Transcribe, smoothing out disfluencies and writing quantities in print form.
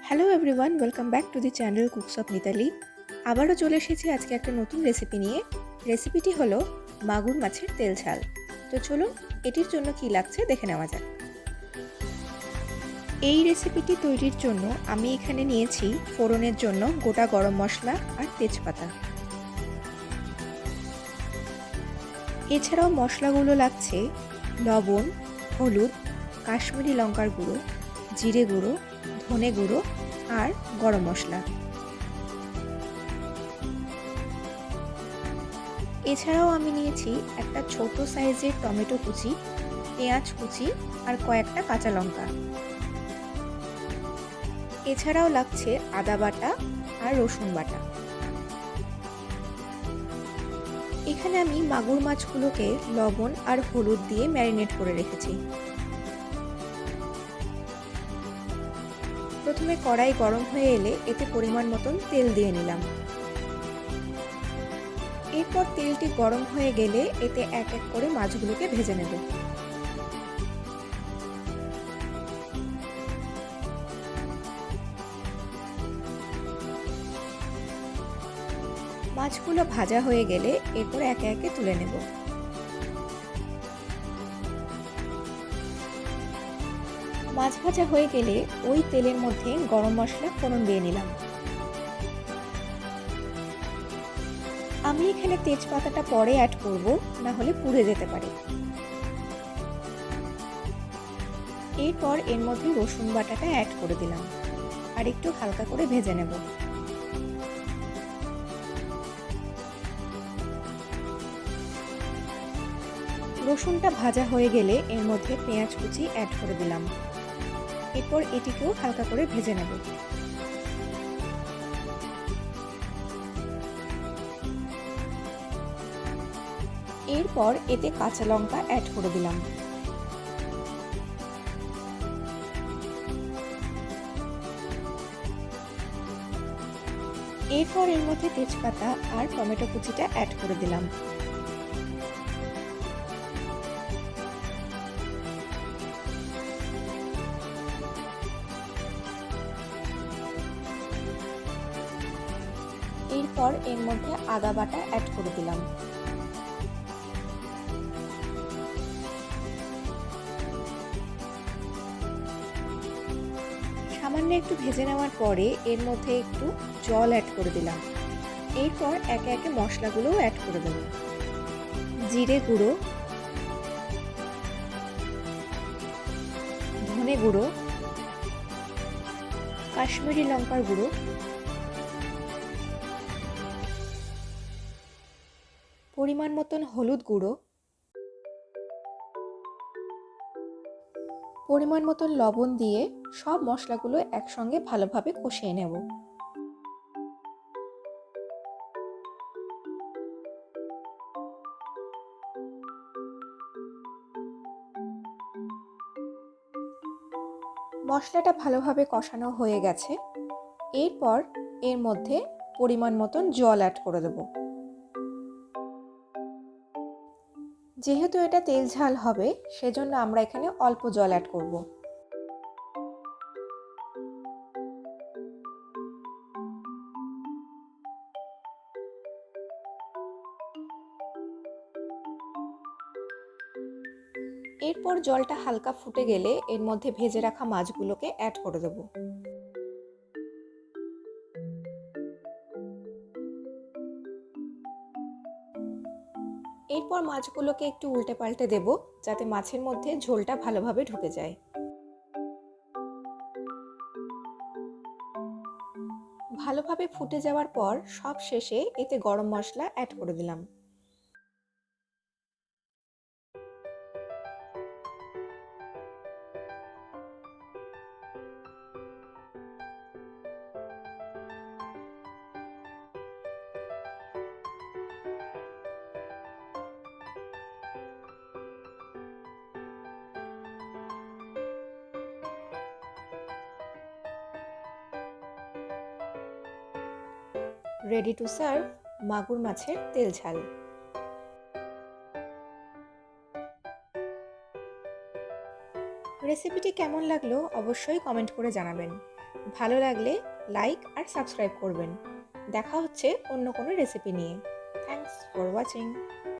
Hello everyone, welcome back to the channel Cooks of Mitali. আবারও চলে এসেছি আজকে একটা নতুন রেসিপি নিয়ে। রেসিপিটি হলো মাগুর মাছের তেল ঝাল। তো চলুন এটির জন্য কি লাগছে দেখে নেওয়া যাক। এই রেসিপিটি তৈরির জন্য আমি এখানে নিয়েছি ফোড়নের জন্য গোটা গরম মশলা আর তেজপাতা। এছাড়াও মশলাগুলো লাগছে লবণ, হলুদ, কাশ্মীরি লঙ্কার গুঁড়ো, জিরে গুঁড়ো, ধনে গুঁড়ো আর গরম মশলা। এছাড়াও আমি নিয়েছি একটা ছোট সাইজের টমেটো কুচি, পেঁয়াজ কুচি আর কয়েকটা কাঁচা লঙ্কা। এছাড়াও লাগছে আদা বাটা আর রসুন বাটা। এখানে আমি মাগুর মাছগুলোকে লবণ আর হলুদ দিয়ে ম্যারিনেট করে রেখেছি। প্রথমে কড়াই গরম হয়ে এলে এতে পরিমাণ মতন তেল দিয়ে নিলাম। এরপর তেলটি গরম হয়ে গেলে এতে এক এক করে মাছগুলোকে ভেজে নেব। মাছগুলো ভাজা হয়ে গেলে এরপর একে একে তুলে নেব। মাছ ভাজা হয়ে গেলে ওই তেলের মধ্যে গরম মশলা ফোড়ন দিয়ে নিলাম। আমি এখানে তেজপাতাটা পরে অ্যাড করব, না হলে পুড়ে যেতে পারে। এরপর এর মধ্যে রসুন বাটাটা অ্যাড করে দিলাম আর একটু হালকা করে ভেজে নেব। রসুনটা ভাজা হয়ে গেলে এর মধ্যে পেঁয়াজ কুচি অ্যাড করে দিলাম। এরপর এটিকেও হালকা করে ভেজে নেব। এরপর এতে কাঁচা লঙ্কা অ্যাড করে দিলাম। এরপর এর মধ্যে তেজপাতা আর টমেটো কুচিটা অ্যাড করে দিলাম। এরপর এর মধ্যে আদা বাটা অ্যাড করে দিলাম। সামান্য একটু ভেজে নেওয়ার পরে এর মধ্যে একটু জল অ্যাড করে দিলাম। এরপর একে একে মশলাগুলোও অ্যাড করে দেব। জিরে গুঁড়ো, ধনে গুঁড়ো, কাশ্মীরি লঙ্কার গুঁড়ো, পরিমাণ মতন হলুদ গুঁড়ো, পরিমাণ মতন লবণ দিয়ে সব মশলাগুলো একসঙ্গে ভালোভাবে কষিয়ে নেব। মশলাটা ভালোভাবে কষানো হয়ে গেছে। এরপর এর মধ্যে পরিমাণ মতন জল অ্যাড করে দেব। যেহেতু এটা তেল ঝাল হবে, সেজন্য আমরা এখানে অল্প জল অ্যাড করব। এরপর জলটা হালকা ফুটে গেলে এর মধ্যে ভেজে রাখা মাছগুলোকে অ্যাড করে দেব। এরপর মাছগুলোকে একটু উল্টে পাল্টে দেব, যাতে মাছের মধ্যে ঝোলটা ভালোভাবে ঢুকে যায়। ভালোভাবে ফুটে যাওয়ার পর সব শেষে এতে গরম মশলা অ্যাড করে দিলাম। রেডি টু সার্ভ মাগুর মাছের তেল ঝাল। রেসিপিটি কেমন লাগলো অবশ্যই কমেন্ট করে জানাবেন। ভালো লাগলে লাইক আর সাবস্ক্রাইব করবেন। দেখা হচ্ছে অন্য কোনো রেসিপি নিয়ে। Thanks for watching.